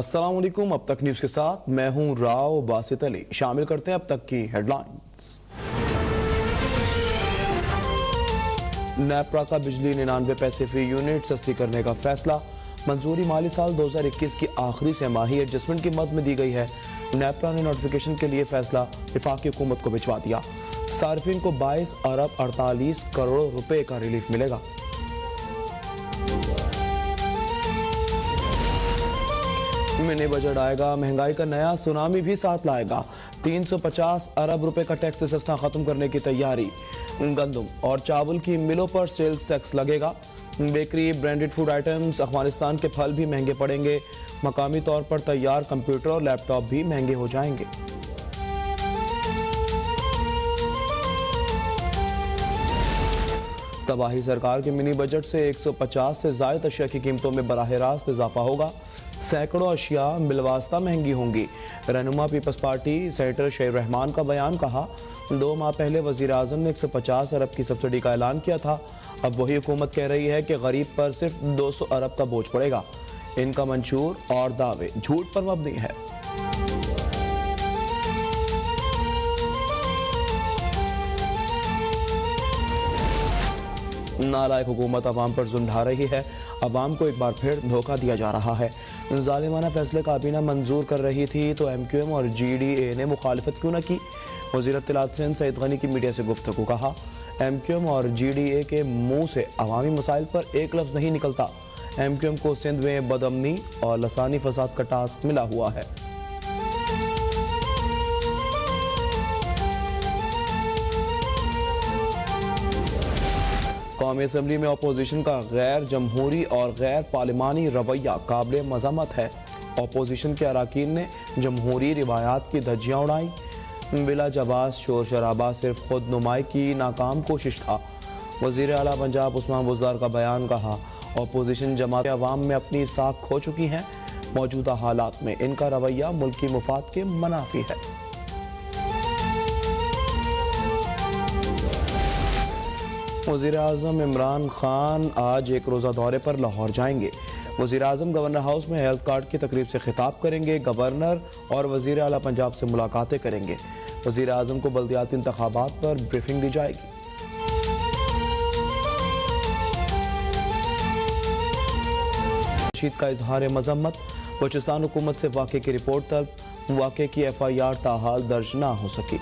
अस्सलाम वालेकुम। अब तक न्यूज़ के साथ मैं हूं राव बासित अली। शामिल करते हैं अब तक की हेडलाइंस। नेपरा का बिजली 99 पैसे फी यूनिट सस्ती करने का फैसला। मंजूरी माली साल 2021 की आखिरी छमाही एडजस्टमेंट की मद में दी गई है। नेपरा ने नोटिफिकेशन के लिए फैसला वफाकी हुकूमत को भिजवा दिया। सार्फिन को 22 अरब 48 करोड़ रुपए का रिलीफ मिलेगा। मिनी बजट आएगा, महंगाई का नया सुनामी भी साथ लाएगा। 350 अरब रुपए का टैक्स सस्ता खत्म करने की तैयारी। गंदम और चावल की मिलों पर सेल्स टैक्स लगेगा। Bakery, branded food items, Afghanistan के फल भी महंगे पड़ेंगे। मकामी तौर पर तैयार कंप्यूटर और लैपटॉप भी महंगे हो जाएंगे। तबाही सरकार के मिनी बजट से 150 से ज़ायद अशिया की कीमतों में बराह रास्त इजाफा होगा। सैकड़ों अशिया बिलवास्ता महंगी होंगी। रहनुमा पीपल्स पार्टी सेनेटर शहीर रहमान का बयान। कहा, 2 माह पहले वजीर आजम ने 150 अरब की सब्सिडी का ऐलान किया था। अब वही हुकूमत कह रही है कि गरीब पर सिर्फ 200 अरब का बोझ पड़ेगा। इनका मंशूर और दावे झूठ पर मबनी है। नालायक हुकूमत अवाम पर जुल्म ढा रही है। अवाम को एक बार फिर धोखा दिया जा रहा है। जालिमाना फैसले काबीना मंजूर कर रही थी तो MQM और GDA ने मुखालिफत क्यों न की। वज़ीर इत्तलात सिंध सईद गनी की मीडिया से गुफ्तगू। कहा, MQM और GDA के मुंह से अवामी मसाइल पर एक लफ्ज़ नहीं निकलता। MQM को सिंध में बदअमनी और लसानी फसाद का टास्क मिला हुआ है। कौमी असम्बली में अपोजिशन का गैर जमहूरी और गैर पार्लिमानी रवैया काबिल मज़म्मत है। अपोजिशन के अरकान ने जमहूरी रिवायात की धज्जियाँ उड़ाई। बिला जवाब शोर शराबा सिर्फ खुद नुमाई की नाकाम कोशिश था। वज़ीर आला पंजाब उस्मान बुज़दार का बयान। कहा, अपोजिशन जमात अवाम में अपनी साख खो चुकी हैं। मौजूदा हालात में इनका रवैया मुल्की मुफाद के मुनाफी है। वज़ीर आज़म इमरान खान आज एक रोज़ा दौरे पर लाहौर जाएंगे। वज़ीर आज़म गवर्नर हाउस में हेल्थ कार्ड की तकरीब से खिताब करेंगे। गवर्नर और वज़ीर आला पंजाब से मुलाकातें करेंगे। वज़ीर आज़म को बल्दियाती इंतखाबात पर ब्रीफिंग दी जाएगी। रशीद का इजहार मज़म्मत। बलूचिस्तान हुकूमत से वाक़े की रिपोर्ट तलब। वाक़े की FIR ताहाल दर्ज ना हो सकी।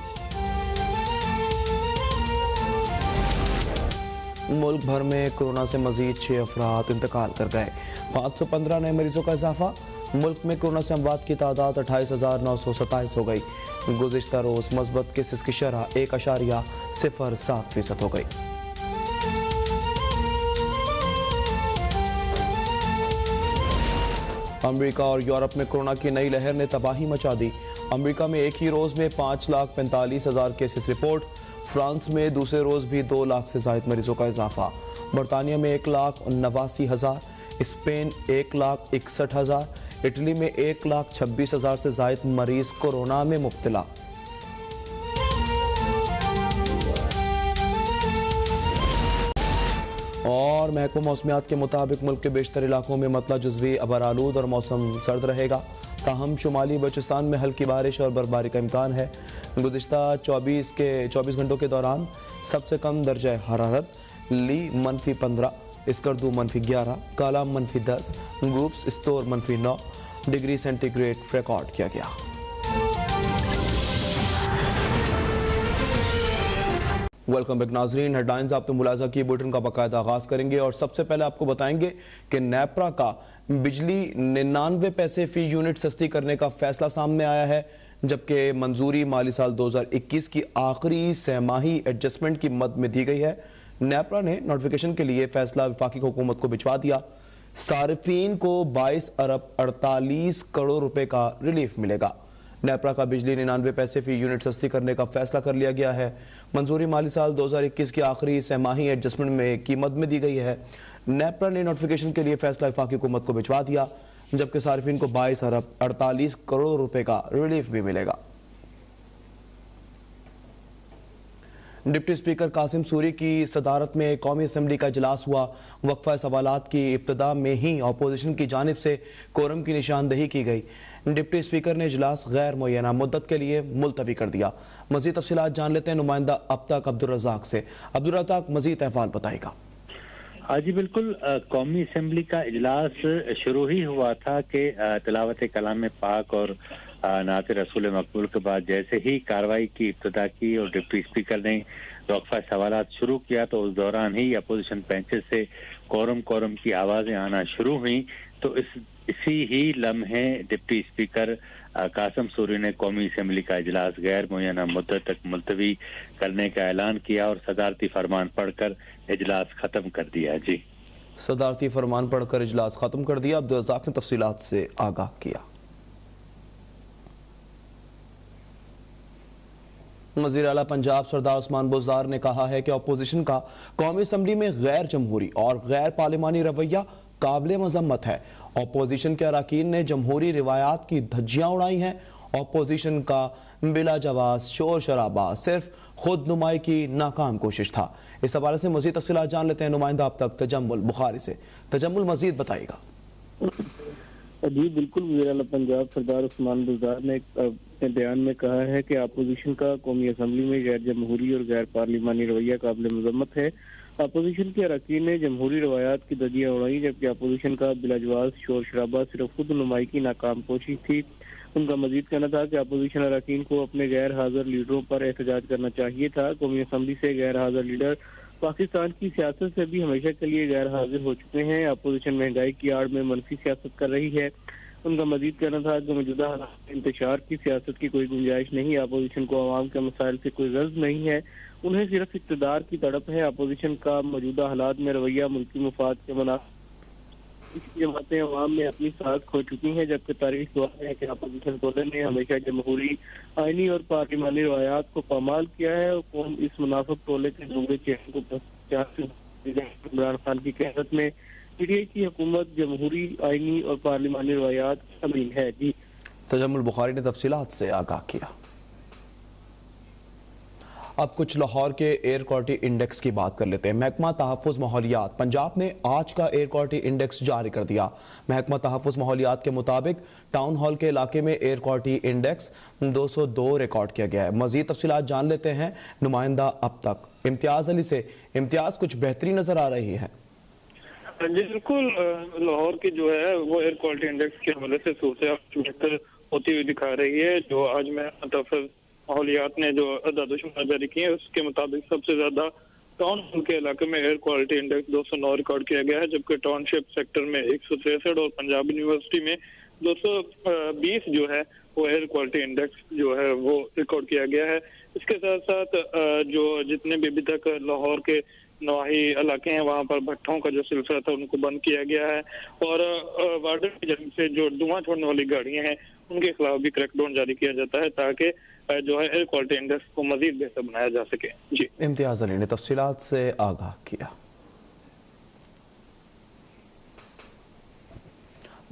मुल्क भर में कोरोना से मजीद 6 अफराद इंतकाल कर गए। 515 नए मरीजों का इजाफा। मुल्क में कोरोना से अमवात की तादाद 28,927 हो गई। गुज़िश्ता रोज़ मस्बत केसेस की शरह 1.07% हो गई। अमेरिका और यूरोप में कोरोना की नई लहर ने तबाही मचा दी। अमेरिका में एक ही रोज़ में 5,45,000 केसेस रिपोर्ट। फ्रांस में दूसरे रोज़ भी 2 लाख से ज़ायद मरीजों का इजाफा। बरतानिया में 1,89,000, स्पेन 1,61,000, इटली में 1,26,000 से ज़ायद मरीज कोरोना में मुब्तला। और महकमा मौसमियात के मुताबिक मुल्क के बेशतर इलाकों में मतला जुज़वी अबर आलूद और मौसम सर्द रहेगा। ताहम शुमाली बलूचिस्तान में हल्की बारिश और बर्फबारी का इम्कान है। गुज़िश्ता 24 घंटों के दौरान सबसे कम दर्जा हरारत ली -15, Skardu -11, Kalam -10, गूप्स store -9 degree centigrade record किया गया। वेलकम बैक नाजरीन। हेडलाइंस आपने मुलाजा की। बुलेटिन का बाकायदा आगाज करेंगे और सबसे पहले आपको बताएंगे कि नेपरा का बिजली 99 पैसे फी यूनिट सस्ती करने का फैसला सामने आया है, जबकि मंजूरी माली साल 2021 की आखिरी छमाही एडजस्टमेंट की मद में दी गई है। नेपरा ने नोटिफिकेशन के लिए फैसला वफाकी हुकूमत को भिजवा दिया। सार्फिन को 22 अरब 48 करोड़ रुपए का रिलीफ मिलेगा। नेपरा का बिजली 99 पैसे फी यूनिट सस्ती करने का फैसला कर लिया गया है। मंजूरी माली साल 2021 की आखिरी छमाही एडजस्टमेंट में की मद में दी गई है। नेपरा ने नोटिफिकेशन के लिए फैसला वफाकी हुकूमत को भिजवा दिया, जबकि सार्फिन को 22 अरब 48 करोड़ रुपए का रिलीफ भी मिलेगा। डिप्टी स्पीकर कासिम सूरी की सदारत में कौमी असम्बली का इजलास हुआ। वक्फा सवालात की इब्तदा में ही अपोजिशन की जानिब से कोरम की निशानदही की गई। डिप्टी स्पीकर ने इजलास गैर मुय्यना मुद्दत के लिए मुलतवी कर दिया। मजीद तफसीलात जान लेते हैं नुमाइंदा अब तक अब्दुल रज़ाक से। अब्दुल रज़ाक मजीद अहवाल बताएगा। हाँ जी बिल्कुल, कौमी असम्बली का इजलास शुरू ही हुआ था कि तिलावत कलाम पाक और नात रसूल मकबूल के बाद जैसे ही कार्रवाई की इब्तदा की और डिप्टी स्पीकर ने वक्फा सवालात शुरू किया तो उस दौरान ही अपोजिशन बेंचेस से कोरम की आवाज़ें आना शुरू हुई। तो इसी ही लम्हे डिप्टी स्पीकर कासिम सूरी ने कौमी असम्बली का इजलास गैर मुय्यना मुद्दत तक मुलतवी करने का ऐलान किया और सदारती फरमान पढ़कर इजलास खत्म कर दिया। जी, सदारती फरमान पढ़कर इजलास खत्म कर दिया। अब्दुल रज़ाक ने तफसीलात से आगाह किया। वज़ीर आला पंजाब सरदार उस्मान बुज़दार ने कहा है कि अपोजिशन का कौमी असम्बली में गैर जमहूरी और गैर पार्लिमानी रवैया काबिल मजम्मत है। अपोजिशन के अरकान ने जमहूरी रिवायात की धज्जियां उड़ाई हैं। अपोजिशन का बिला जवाब शोर शराबा सिर्फ खुद नुमाई की नाकाम कोशिश था। इस हवाले से मजीद तफसीलात जान लेते हैं नुमाइंदा अब तक तजम्मुल बुखारी से। तजम्मुल मजीद बताएगा। जी बिल्कुल, वज़ीर आला पंजाब सरदार उस्मान बुज़दार ने अपने बयान में कहा है कि अपोजिशन का कौमी असम्बली में गैर जमहूरी और गैर पार्लिमानी रवैया काबिल मजम्मत है। अपोजिशन के अरकान ने जमहूरी रवायात की धज्जियां उड़ाई, जबकि अपोजिशन का बिलाजवाज शोर शराबा सिर्फ खुद नुमाई की नाकाम कोशिश थी। उनका मजीद कहना था कि अपोजिशन अरकान को अपने गैर हाजिर लीडरों पर एहतजाज करना चाहिए था। कौमी असम्बली से गैर हाजिर लीडर पाकिस्तान की सियासत से भी हमेशा के लिए गैर हाजिर हो चुके हैं। अपोजिशन महंगाई की आड़ में मनफी सियासत कर रही है। उनका मजीद कहना था कि मौजूदा हालात में इंतशार की सियासत की कोई गुंजाइश नहीं है। अपोजिशन को अवाम के मसाइल से कोई गर्ज नहीं है, उन्हें सिर्फ इक़्तिदार की तड़प है। अपोजिशन का मौजूदा हालात में रवैया मुल्की मुफाद के मुनाफिक जमातें अवाम में अपनी साथ खो चुकी हैं, जबकि तारीख गवाह है कि अपोजिशन टोले ने हमेशा जमहूरी आईनी और पार्लिमानी रवायात को पामाल किया है और कौम इस मुनाफिक टोले के दूसरे चेहरे को इमरान खान की क़यादत में पीटीआई की हुकूमत जमहूरी आईनी और पार्लिमानी रवायात की अमीन है। जी, तजम्मुल बुखारी ने तफसीलात से आगाह किया। अब कुछ लाहौर के एयर क्वालिटी इंडेक्स की बात कर लेते हैं। महकमा तहफ़्फ़ुज़ माहौलियात पंजाब ने आज का एयर क्वालिटी इंडेक्स जारी कर दिया। महकमा तहफ़्फ़ुज़ माहौलियात के मुताबिक टाउन हॉल के इलाके में एयर क्वालिटी इंडेक्स 202 रिकॉर्ड किया गया है। मज़ीद तफसीलात जान लेते हैं नुमाइंदा अब तक इम्तियाज़ अली से। इम्तियाज़, कुछ बेहतरी नज़र आ रही है? जी बिल्कुल, लाहौर की जो है वो एयर क्वालिटी इंडेक्स के हवाले से सूरत बेहतर होती हुई दिखा रही है। जो आज में तहफ़्फ़ुज़ माहौलियात ने जो अदाद-ओ-शुमार जारी किए हैं उसके मुताबिक सबसे ज्यादा टाउन हॉल के इलाके में एयर क्वालिटी इंडेक्स 209 रिकॉर्ड किया गया है, जबकि टाउनशिप सेक्टर में 163 और पंजाब यूनिवर्सिटी में 220 जो है वो एयर क्वालिटी इंडेक्स जो है वो रिकॉर्ड किया गया है। इसके साथ साथ जो जितने भी अभी तक लाहौर के नवाही इलाके हैं वहाँ पर भट्टों का जो सिलसिला था उनको बंद किया गया है और वार्डन की जरिए से जो धुआं छोड़ने वाली गाड़ियां हैं उनके खिलाफ भी क्रैकडाउन जारी किया जाता है ताकि जो है एयर क्वालिटी इंडेक्स को मजीद बेहतर बनाया जा सके। जी, इम्तियाज अली ने तफसीलात से आगाह किया।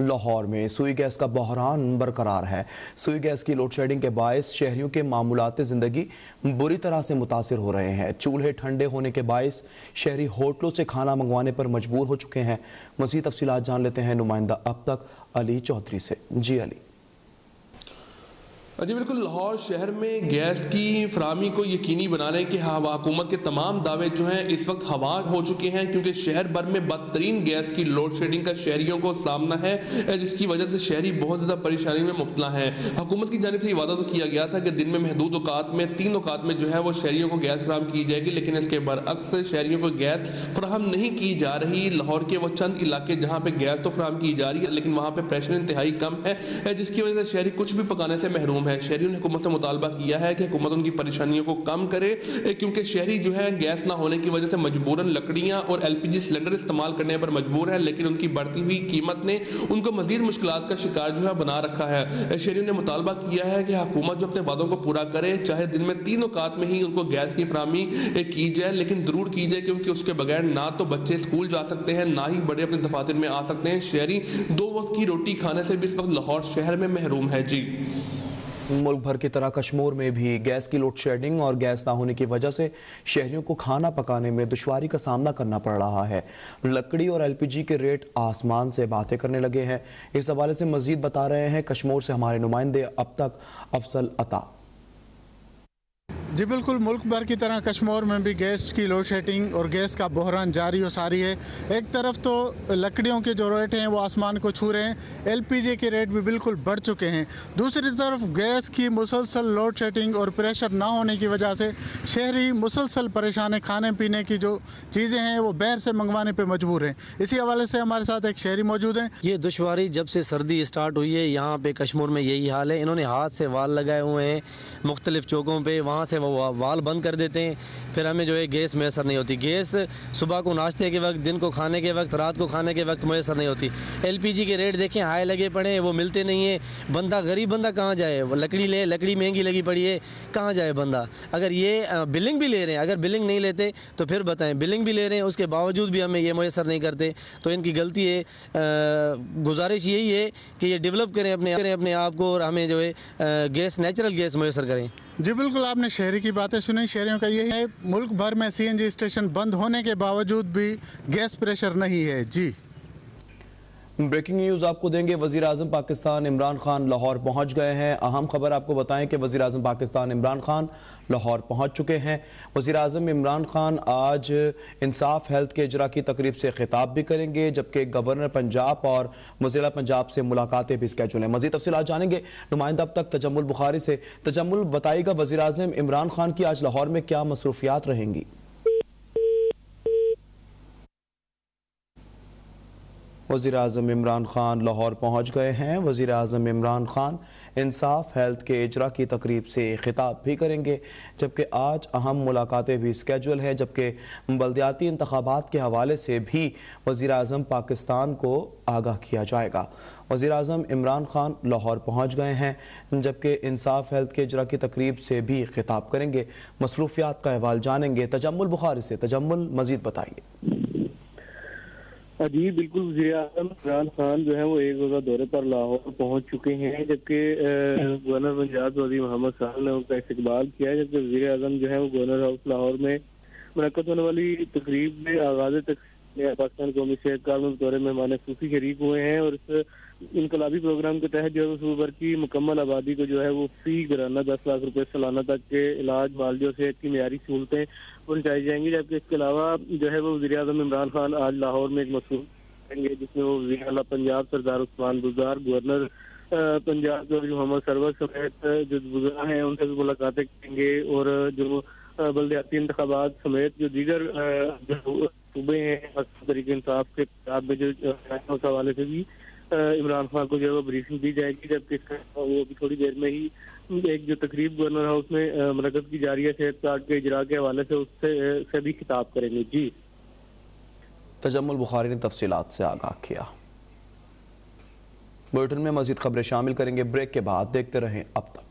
लाहौर में सुई गैस का बहरान बरकरार है। सुई गैस की लोड शेडिंग के बायस शहरियों के मामूलात ज़िंदगी बुरी तरह से मुतासिर हो रहे हैं। चूल्हे ठंडे होने के बायस शहरी होटलों से खाना मंगवाने पर मजबूर हो चुके हैं। मज़ीद तफसीलात जान लेते हैं नुमाइंदा अब तक अली चौधरी से। जी अली। जी बिल्कुल, लाहौर शहर में गैस की फराहमी को यकीनी बनाने के हुकूमत के तमाम दावे जो हैं इस वक्त हवा हो चुके हैं, क्योंकि शहर भर में बदतरीन गैस की लोड शेडिंग का शहरियों को सामना है, जिसकी वजह से शहरी बहुत ज़्यादा परेशानी में मुब्तला है। हुकूमत की जानिब से वादा तो किया गया था कि दिन में महदूद औकात में 3 औकात में जो है वो शहरियों को गैस फराहम की जाएगी, लेकिन इसके बरअक्स शहरियों को गैस फराहम नहीं की जा रही। लाहौर के वो चंद इलाके जहाँ पे गैस तो फराहम की जा रही है लेकिन वहाँ पे प्रेशर इंतहाई कम है, जिसकी वजह से शहरी कुछ भी पकाने से महरूम है। शहरियों ने हुकूमत से मुतालबा किया है कि हुकूमत उनकी परेशानियों को कम करे, क्योंकि शहरी जो है गैस ना होने की वजह से मजबूरन लकड़ियां और LPG सिलेंडर इस्तेमाल करने पर मजबूर है, लेकिन उनकी बढ़ती हुई कीमत ने उनको मजीद मुश्किलात का शिकार जो है बना रखा है। शहरियों ने मुतालबा किया है कि हुकूमत जो अपने वादों को पूरा करे, चाहे दिन में 3 औकात में ही उनको गैस की फराहमी की जाए, लेकिन जरूर की जाए, क्योंकि उसके बगैर ना तो बच्चे स्कूल जा सकते हैं ना ही बड़े अपने दफातर में आ सकते हैं। शहरी 2 वक्त की रोटी खाने से भी इस वक्त लाहौर शहर में महरूम है। जी मुल्क भर की तरह कश्मीर में भी गैस की लोड शेडिंग और गैस ना होने की वजह से शहरियों को खाना पकाने में दुश्वारी का सामना करना पड़ रहा है। लकड़ी और एलपीजी के रेट आसमान से बातें करने लगे हैं। इस हवाले से मजीद बता रहे हैं कश्मीर से हमारे नुमाइंदे अब तक अफसल अता। जी बिल्कुल, मुल्क भर की तरह कश्मीर में भी गैस की लोड शेडिंग और गैस का बहरान जारी और सारी है। एक तरफ तो लकड़ियों के जो रेट हैं वो आसमान को छू रहे हैं, एलपीजी के रेट भी बिल्कुल बढ़ चुके हैं। दूसरी तरफ गैस की मुसलसल लोड शेडिंग और प्रेशर ना होने की वजह से शहरी मुसलसल परेशान है। खाने पीने की जो चीज़ें हैं वो बाहर से मंगवाने पर मजबूर हैं। इसी हवाले से हमारे साथ एक शहरी मौजूद हैं। ये दुश्वारी जब से सर्दी स्टार्ट हुई है यहाँ पे कश्मीर में यही हाल है। इन्होंने हाथ से वाल लगाए हुए हैं मुख्तलिफ चौकों पे, वहाँ से वो वाल बंद कर देते हैं, फिर हमें जो है गैस मैसर नहीं होती। गैस सुबह को नाश्ते के वक्त, दिन को खाने के वक्त, रात को खाने के वक्त मैसर नहीं होती। एलपीजी के रेट देखें हाई लगे पड़े हैं, वो मिलते नहीं है। बंदा गरीब बंदा कहाँ जाए, लकड़ी ले, लकड़ी महंगी लगी पड़ी है, कहाँ जाए बंदा। अगर ये बिलिंग भी ले रहे हैं, अगर बिलिंग नहीं लेते तो फिर बताएं, बिलिंग भी ले रहे हैं उसके बावजूद भी हमें ये मैसर नहीं करते, तो इनकी गलती है। गुजारिश यही है कि ये डेवलप करें अपने आप को और हमें जो है गैस, नेचुरल गैस मैसर करें। जी बिल्कुल, आपने शहरी की बातें सुनी। शहरियों का यही है, मुल्क भर में सीएनजी स्टेशन बंद होने के बावजूद भी गैस प्रेशर नहीं है। जी ब्रेकिंग न्यूज आपको देंगे। वजीर आजम पाकिस्तान इमरान खान लाहौर पहुंच गए हैं। अहम खबर आपको बताएं कि वजीर आजम पाकिस्तान इमरान खान लाहौर पहुंच चुके हैं। वजीर आजम इमरान खान आज इंसाफ हेल्थ के इजरा की तकरीब से खिताब भी करेंगे, जबकि गवर्नर पंजाब और वज़ीर पंजाब से मुलाकातें भी स्केड्यूल हैं। मजीद तफसीलात जानेंगे नुमाइंदा अब तक तजम्मुल बुखारी से। तजम्मुल, बताइएगा वजीर आजम इमरान खान की आज लाहौर में क्या मसरूफियात रहेंगी? वज़ीर आज़म इमरान खान लाहौर पहुँच गए हैं। वज़ीर आज़म इमरान खान इंसाफ हेल्थ के इजरा की तकरीब से खिताब भी करेंगे, जबकि आज अहम मुलाकातें भी स्केड्यूल है। जबकि बल्दियाती इंतखाबात के हवाले से भी वज़ीर आज़म पाकिस्तान को आगाह किया जाएगा। वज़ीर आज़म इमरान खान लाहौर पहुँच गए हैं, जबकि इंसाफ हेल्थ के इजरा की तकरीब से भी खिताब करेंगे। मसरूफियात का अहवाल जानेंगे तजम्मुल बुखारी से। तजम्मुल, मज़ीद बताइए। जी बिल्कुल, वज़ीर आज़म इमरान खान जो है वो एक रोज़ा दौरे पर लाहौर पहुंच चुके हैं, जबकि गवर्नर पंजाब वज़ीर मोहम्मद साहब ने उनका इस्तकबाल किया है। जबकि वज़ीर आज़म जो है वो गवर्नर हाउस लाहौर में मुनक़्क़द होने वाली तकरीब में आगाज़ पाकिस्तान कौमी सेहत कार्ड दौरे मेहमान खुसूसी शरीक हुए हैं। और इस इनकलाबी प्रोग्राम के तहत जो है सूबे भर की मुकम्मल आबादी को जो है वो फी घराना 10 लाख रुपए सालाना तक के इलाज, माली और सेहत की मेयारी सहूलतें पहुँचाई जाएंगी। जबकि इसके अलावा जो है वो वज़ीर आज़म इमरान खान आज लाहौर में एक मसरूफ़ करेंगे, जिसमें वो वज़ीर आला पंजाब सरदार उस्मान बुज़दार, गवर्नर पंजाब मोहम्मद सरवर समेत जो बुज़ुर्ग हैं उनसे भी मुलाकातें करेंगे। और जो बल्दियाती इंतखाबात समेत जो दीगर सूबे हैं तरीके इंसाफ के पंजाब में जो उस हवाले से भी इमरान खान को जो है वो ब्रीफिंग दी जाएगी। जबकि वो अभी थोड़ी देर में ही एक जो तकरीब गवर्नर हाउस में मुनक़्क़द की जा रही है सेहत कार्ड के इजरा के हवाले से, उससे भी खिताब करेंगे। जी तजम्मुल बुखारी ने तफसीलात से आगाह किया। बुलेटिन में मज़ीद खबरें शामिल करेंगे ब्रेक के बाद। देखते रहें अब तक।